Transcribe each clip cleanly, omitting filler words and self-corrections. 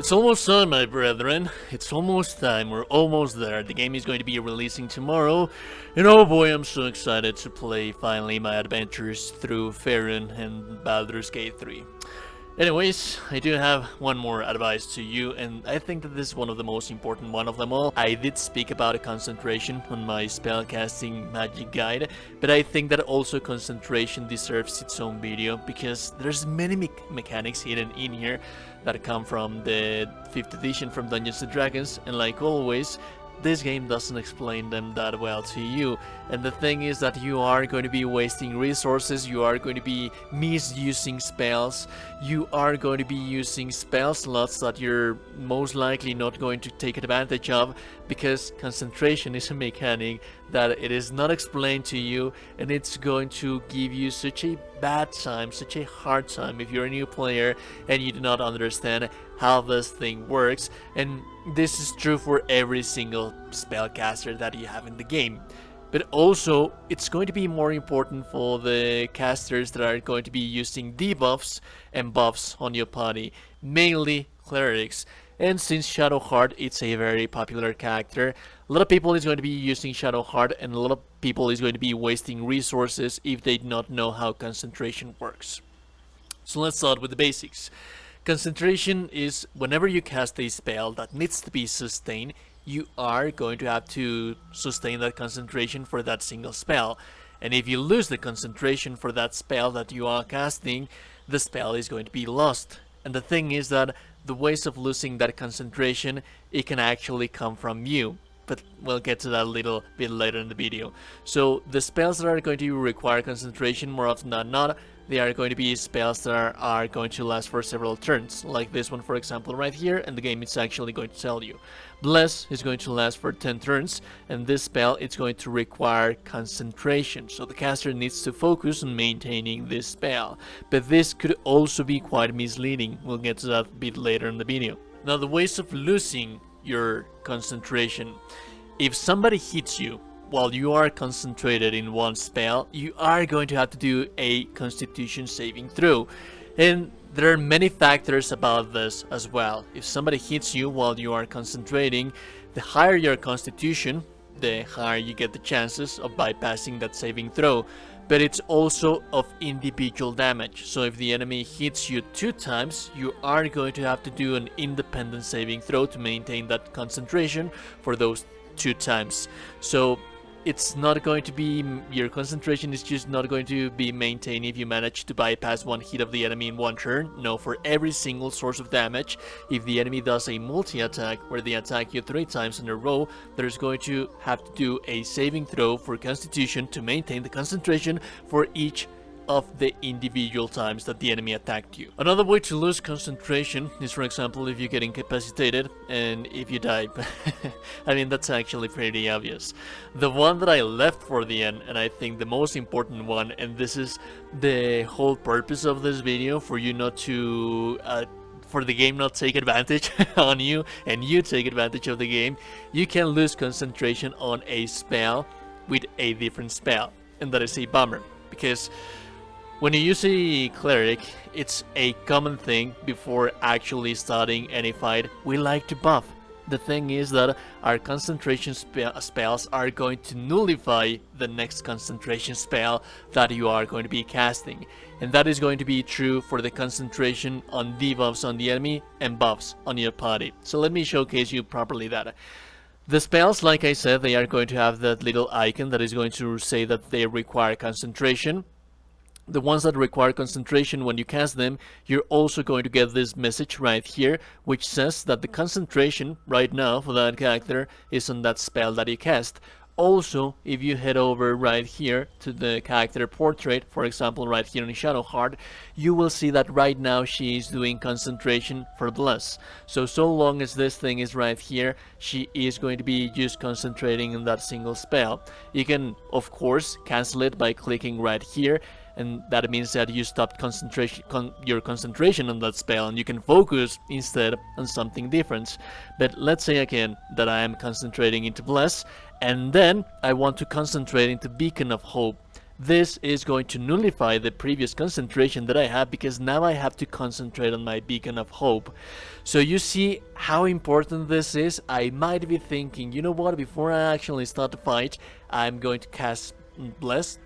It's almost time, my brethren. It's almost time. We're almost there. The game is going to be releasing tomorrow. And oh boy, I'm so excited to play finally my adventures through Faerun and Baldur's Gate 3. Anyways, I do have one more advice to you, and I think that this is one of the most important one of them all. I did speak about a concentration on my spellcasting magic guide, but I think that also concentration deserves its own video, because there's many mechanics hidden in here that come from the 5th edition from Dungeons & Dragons, and like always, this game doesn't explain them that well to you. And the thing is that you are going to be wasting resources, you are going to be misusing spells, you are going to be using spell slots that you're most likely not going to take advantage of, because concentration is a mechanic that it is not explained to you, and it's going to give you such a bad time, such a hard time if you're a new player and you do not understand how this thing works. And this is true for every single spellcaster that you have in the game. But also, it's going to be more important for the casters that are going to be using debuffs and buffs on your party, mainly clerics. And since Shadowheart it's a very popular character, a lot of people is going to be using Shadowheart, and a lot of people is going to be wasting resources if they do not know how concentration works. So let's start with the basics. Concentration is whenever you cast a spell that needs to be sustained, you are going to have to sustain that concentration for that single spell. And if you lose the concentration for that spell that you are casting, the spell is going to be lost. And the thing is that the ways of losing that concentration, it can actually come from you. But we'll get to that a little bit later in the video. So the spells that are going to require concentration, more often than not, they are going to be spells that are going to last for several turns, like this one for example right here, and the game is actually going to tell you. Bless is going to last for 10 turns, and this spell it's going to require concentration, so the caster needs to focus on maintaining this spell. But this could also be quite misleading, we'll get to that a bit later in the video. Now the ways of losing your concentration. If somebody hits you while you are concentrated in one spell, you are going to have to do a Constitution saving throw. And there are many factors about this as well. If somebody hits you while you are concentrating, the higher your Constitution, the higher you get the chances of bypassing that saving throw. But it's also of individual damage. So if the enemy hits you 2 times, you are going to have to do an independent saving throw to maintain that concentration for those 2 times. So it's not going to be, your concentration is just not going to be maintained if you manage to bypass one hit of the enemy in one turn. No, for every single source of damage, if the enemy does a multi-attack where they attack you 3 times in a row, there's going to have to do a saving throw for Constitution to maintain the concentration for each of the individual times that the enemy attacked you. Another way to lose concentration is, for example, if you get incapacitated and if you die. I mean, that's actually pretty obvious. The one that I left for the end, and I think the most important one, and this is the whole purpose of this video, for you not to for the game not take advantage on you and you take advantage of the game, you can lose concentration on a spell with a different spell, and that is a bummer, because when you use a cleric, it's a common thing before actually starting any fight, we like to buff. The thing is that our concentration spells are going to nullify the next concentration spell that you are going to be casting. And that is going to be true for the concentration on debuffs on the enemy and buffs on your party. So let me showcase you properly that. The spells, like I said, they are going to have that little icon that is going to say that they require concentration. The ones that require concentration, when you cast them, you're also going to get this message right here, which says that the concentration right now for that character is on that spell that you cast. Also, if you head over right here to the character portrait, for example right here in Shadowheart, you will see that right now she is doing concentration for Bless. So long as this thing is right here, she is going to be just concentrating on that single spell. You can, of course, cancel it by clicking right here, and that means that you stopped your concentration on that spell, and you can focus instead on something different. But let's say again that I am concentrating into Bless, and then I want to concentrate into Beacon of Hope. this is going to nullify the previous concentration that I have, because now I have to concentrate on my beacon of hope. So you see how important this is. I might be thinking, you know what, before I actually start the fight, I'm going to cast Bless,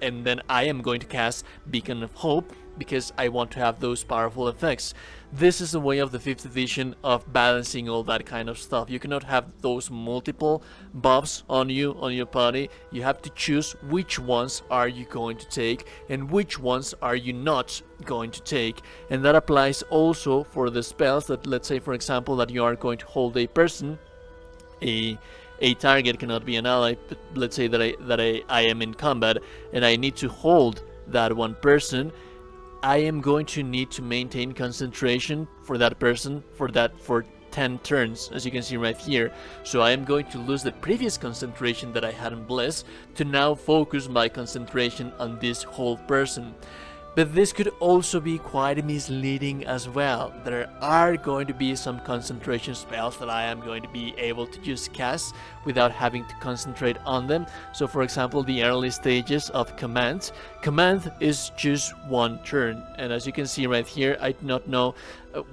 and then I am going to cast Beacon of Hope, because I want to have those powerful effects. This is the way of the 5th edition of balancing all that kind of stuff. You cannot have those multiple buffs on you, on your party. You have to choose which ones are you going to take and which ones are you not going to take. And that applies also for the spells that, let's say for example, that you are going to hold a person. A target cannot be an ally, but let's say that I am in combat and I need to hold that one person. I am going to need to maintain concentration for that person for 10 turns, as you can see right here. So I am going to lose the previous concentration that I had in Bless to now focus my concentration on this whole person. But this could also be quite misleading as well. There are going to be some concentration spells that I am going to be able to just cast without having to concentrate on them. So for example, the early stages of Command. Command is just one turn, and as you can see right here, I do not know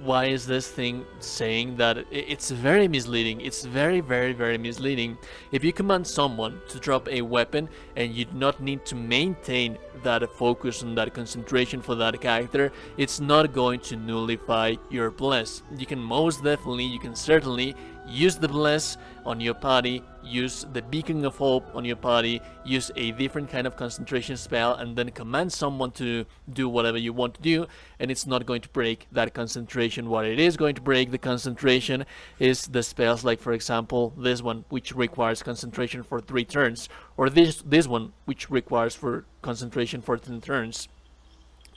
why is this thing saying that. It's very misleading. It's very misleading. If you command someone to drop a weapon and you do not need to maintain that focus and that concentration for that character, it's not going to nullify your Bless. You can most definitely, you can certainly use the Bless on your party, use the Beacon of Hope on your party, use a different kind of concentration spell, and then command someone to do whatever you want to do, and it's not going to break that concentration. What it is going to break the concentration is the spells like, for example, this one, which requires concentration for 3 turns, or this one, which requires for concentration for 10 turns.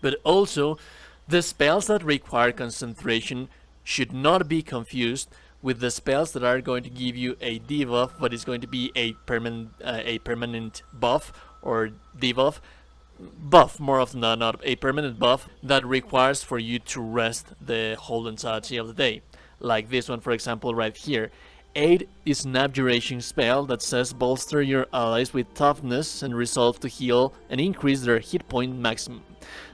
But also, the spells that require concentration should not be confused with the spells that are going to give you a debuff, but it's going to be a permanent buff or debuff. Buff, more often than not, a permanent buff that requires for you to rest the whole entirety of the day. Like this one, for example, right here. 8 is an abjuration spell that says bolster your allies with toughness and resolve to heal and increase their hit point maximum.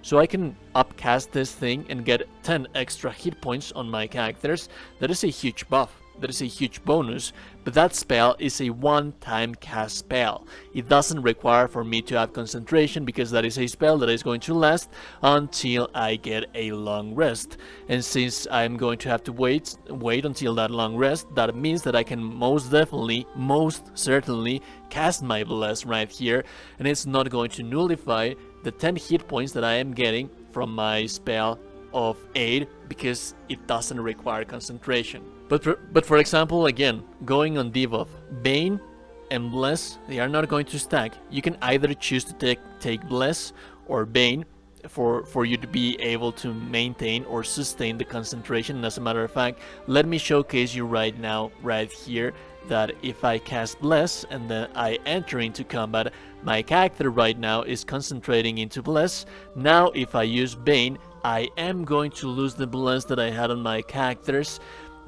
So I can upcast this thing and get 10 extra hit points on my characters. That is a huge buff. That is a huge bonus, but that spell is a one-time cast spell. It doesn't require for me to have concentration, because that is a spell that is going to last until I get a long rest. And since I'm going to have to wait until that long rest, that means that I can most certainly cast my Bless right here, and it's not going to nullify the 10 hit points that I am getting from my spell of 8, because it doesn't require concentration. But for example, again, going on debuff, Bane and Bless, they are not going to stack. You can either choose to take Bless or Bane for you to be able to maintain or sustain the concentration. And as a matter of fact, let me showcase you right now, right here, that if I cast Bless and then I enter into combat, my character right now is concentrating into Bless. Now if I use Bane, I am going to lose the Bless that I had on my characters,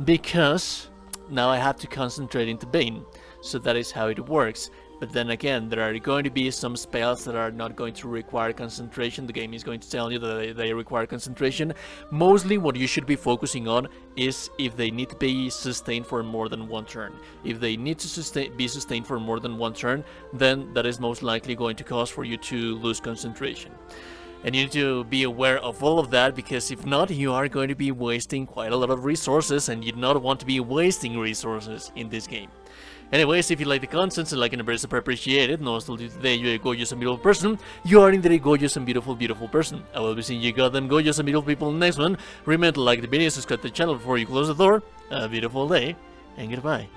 because now I have to concentrate into Bane. So that is how it works. But then again, there are going to be some spells that are not going to require concentration. The game is going to tell you that they require concentration. Mostly what you should be focusing on is if they need to be sustained for more than 1 turn. If they need to be sustained for more than 1 turn, then that is most likely going to cause for you to lose concentration. And you need to be aware of all of that, because if not, you are going to be wasting quite a lot of resources, and you do not want to be wasting resources in this game. Anyways, if you like the content and like and very super appreciate it, know still today you're a gorgeous and beautiful person. You are indeed a gorgeous and beautiful person. I will be seeing you goddamn gorgeous and beautiful people in the next one. Remember to like the video, subscribe to the channel before you close the door. Have a beautiful day, and goodbye.